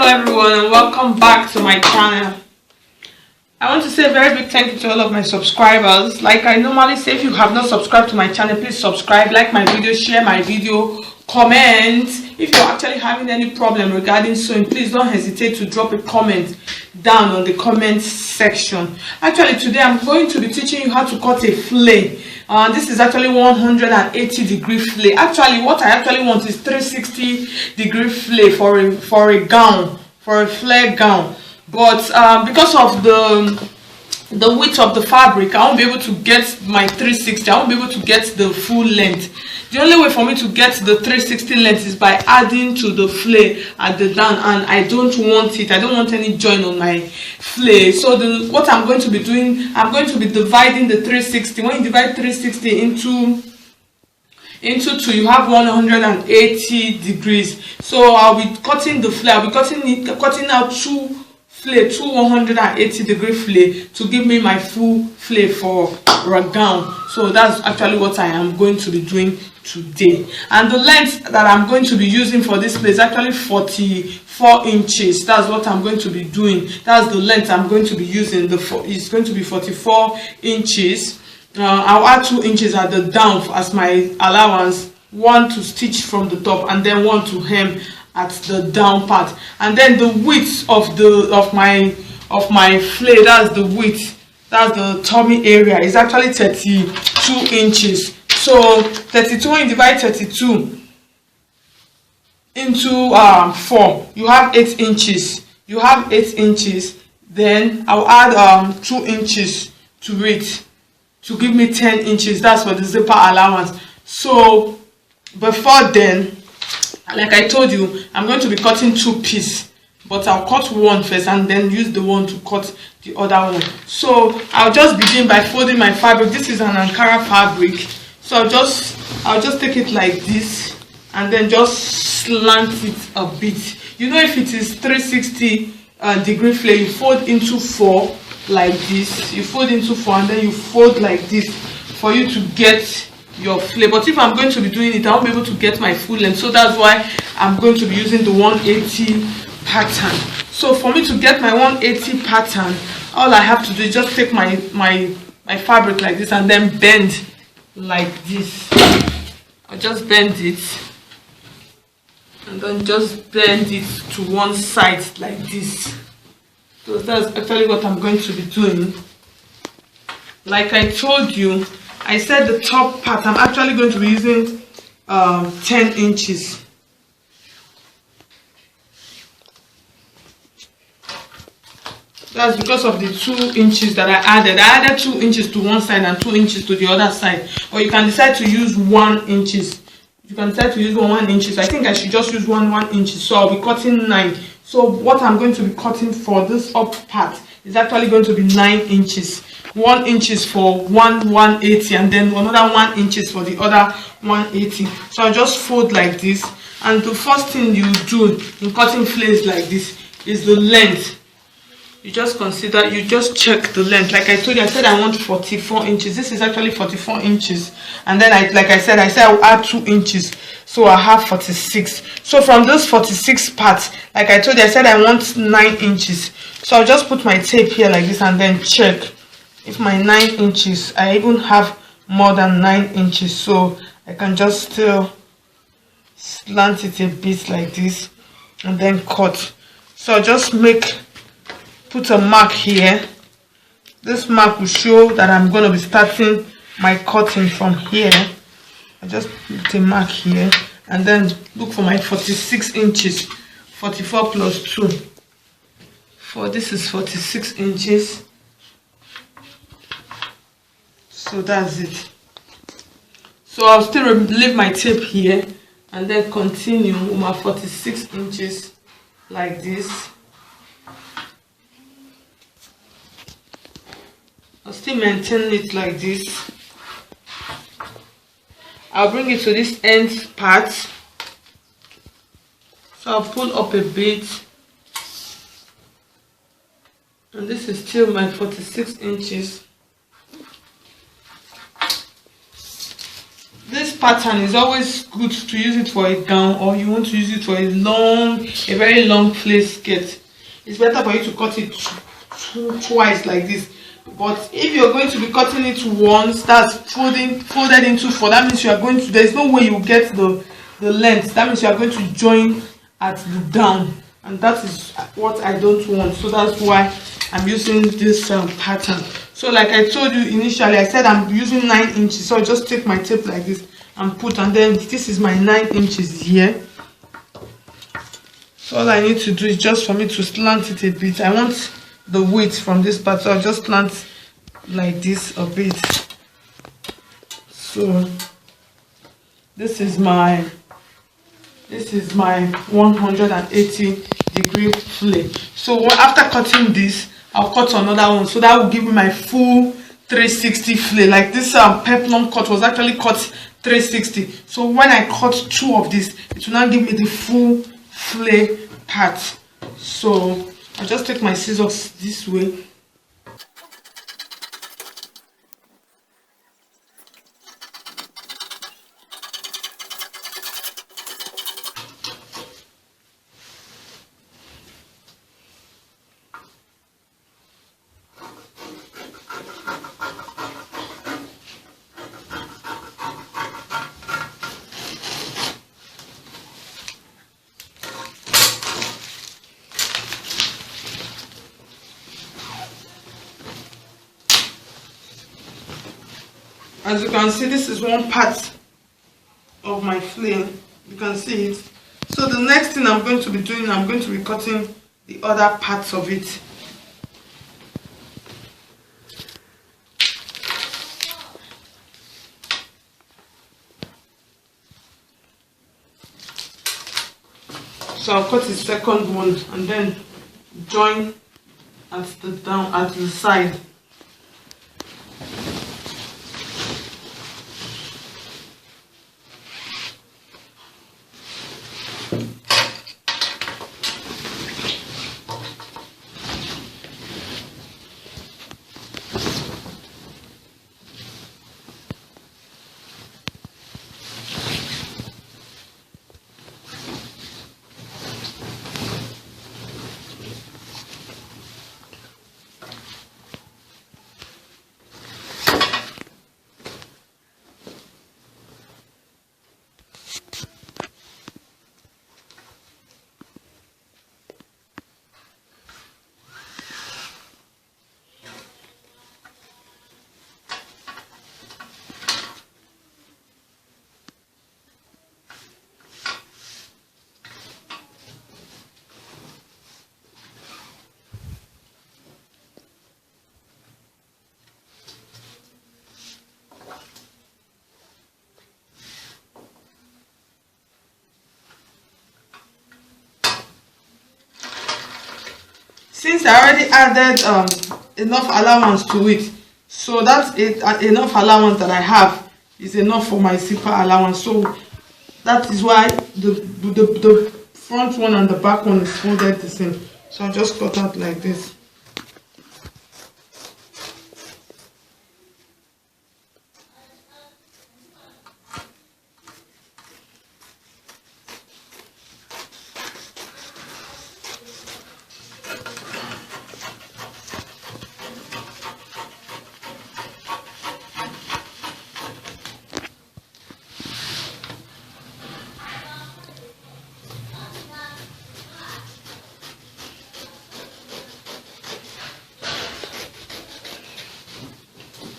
everyone, and welcome back to my channel. I want to say a very big thank you to all of my subscribers. Like I normally say, if you have not subscribed to my channel, please subscribe, like my video, share my video, comment. If you're actually having any problem regarding sewing, please don't hesitate to drop a comment down on the comment section. Actually, today I'm going to be teaching you how to cut a flay. This is actually 180-degree flay. Actually, what I actually want is 360-degree flay for a gown, for a flare gown. But because of the width of the fabric, I won't be able to get my 360. I won't be able to get the full length. The only way for me to get the 360 length is by adding to the flay at the down, and I don't want it. I don't want any join on my flay. So what I'm going to be doing, I'm going to be dividing the 360. When you divide 360 into 2, you have 180 degrees. So I'll be cutting the flay. I'll be cutting out two 180-degree flay to give me my full flay for a gown. So that's actually what I am going to be doing today. And the length that I'm going to be using for this flay is actually 44 inches. That's what I'm going to be doing. That's the length I'm going to be using. It's going to be 44 inches. I'll add 2 inches at the down as my allowance, 1 to stitch from the top and then 1 to hem at the down part. And then the width of my flay, that's the width, that's the tummy area, is actually 32 inches. So 32, when you divide 32 into 4, you have 8 inches. You have 8 inches. Then I'll add 2 inches to it to give me 10 inches. That's for the zipper allowance. So before then, like I told you, I'm going to be cutting 2 pieces, but I'll cut one first and then use the one to cut the other one. So I'll just begin by folding my fabric. This is an Ankara fabric, so I'll just take it like this and then just slant it a bit. You know, if it is 360-degree flay, you fold into 4 like this. You fold into 4 and then you fold like this for you to get your flay. But if I'm going to be doing it, I won't be able to get my full length, so that's why I'm going to be using the 180 pattern. So for me to get my 180 pattern, all I have to do is just take my fabric like this and then bend like this. I'll just bend it and then just bend it to one side like this. So that's actually what I'm going to be doing. Like I told you, I said the top part, I'm actually going to be using 10 inches. That's because of the 2 inches that I added. I added 2 inches to one side and 2 inches to the other side. Or you can decide to use 1 inches. You can decide to use 1 inches. I think I should just use 1 inches. So I'll be cutting 9. So what I'm going to be cutting for this up part is actually going to be 9 inches. 1 inches for 180 and then another 1 inches for the other 180. So I just fold like this, and the first thing you do in cutting flays like this is the length. You just check the length. Like I told you, I said I want 44 inches. This is actually 44 inches, and then I said I'll add 2 inches, so I have 46. So from those 46 parts, like I told you, I said I want 9 inches. So I'll just put my tape here like this and then check if my 9 inches, I even have more than 9 inches, so I can just still slant it a bit like this and then cut. So I'll just put a mark here. This mark will show that I'm going to be starting my cutting from here. I just put a mark here and then look for my 46 inches. 44 plus 2. This is 46 inches. So that's it. So I'll still leave my tape here and then continue with my 46 inches like this. I'll still maintain it like this. I'll bring it to this end part. So I'll pull up a bit. And this is still my 46 inches. This pattern is always good to use it for a gown, or you want to use it for a very long play skirt. It's better for you to cut it twice like this. But if you're going to be cutting it once, that's folded into four. That means you are going to, there's no way you get the length. That means you are going to join at the down, and that is what I don't want. So that's why I'm using this pattern. So like I told you initially, I said I'm using 9 inches. So I just take my tape like this and put, and then this is my 9 inches here. So all I need to do is just for me to slant it a bit. I want the width from this part, so I'll just slant like this a bit. So this is my 180-degree flay. So after cutting this, I'll cut another one, so that will give me my full 360 flay. Like this peplum cut was actually cut 360. So when I cut 2 of this, it will now give me the full flay part. So I'll just take my scissors this way. As you can see, this is one part of my flay. You can see it. So the next thing I'm going to be doing, I'm going to be cutting the other parts of it. So I'll cut the second one and then join at the side. Since I already added enough allowance to it, so that's it. Enough allowance that I have is enough for my zipper allowance. So that is why the front one and the back one is folded the same. So I just cut out like this.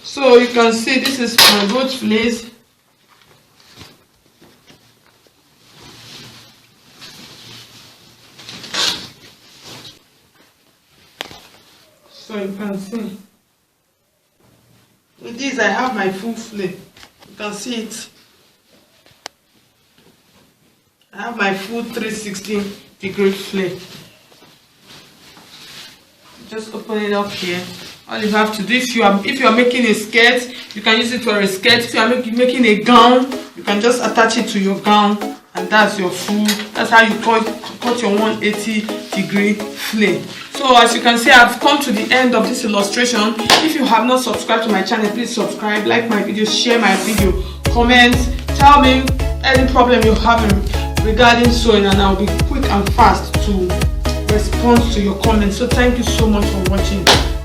So you can see this is my both flays. So you can see with this I have my full flay. You can see it. I have my full 360-degree flay. Just open it up here. All you have to do, if you are making a skirt, you can use it for a skirt. If you are making a gown, you can just attach it to your gown, and that's your full. That's how you cut your 180-degree flay. So as you can see, I've come to the end of this illustration. If you have not subscribed to my channel, please subscribe, like my video, share my video, comment, tell me any problem you're having regarding sewing, and I'll be quick and fast to respond to your comments. So thank you so much for watching.